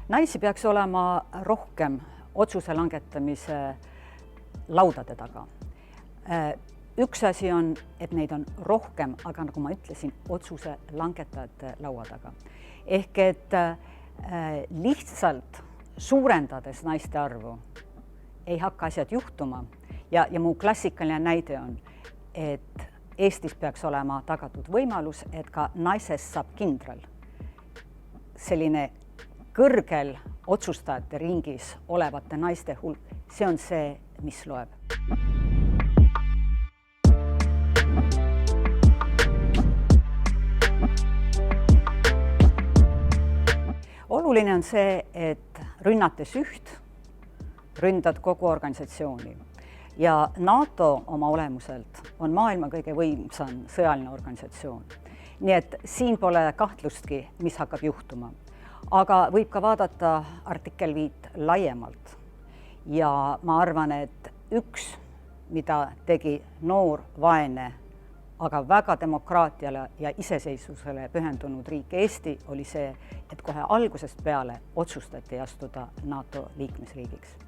Naisi peaks olema rohkem otsuse langetamise laudade taga. Üks asi on, et neid on rohkem, aga nagu ma ütlesin, otsuse langetajate laua taga. Ehk et lihtsalt suurendades naiste arvu ei hakka asjad juhtuma. Ja mu klassikaline näide on, et Eestis peaks olema tagatud võimalus, et ka naisest saab kindral. Selline kõrgel otsustajate ringis olevate naiste hulk, see on see, mis loeb. Oluline on see, et rünnates üht, ründad kogu organisatsiooni. Ja NATO oma olemuselt on maailma kõige võimsam sõjaline organisatsioon. Nii et siin pole kahtlustki, mis hakkab juhtuma. Aga võib ka vaadata artikkel 5 laiemalt. Ja ma arvan, et üks, mida tegi noor, vaene, aga väga demokraatiale ja iseseisvusele pühendunud riik Eesti, oli see, et kohe algusest peale otsustati astuda NATO liikmesriigiks.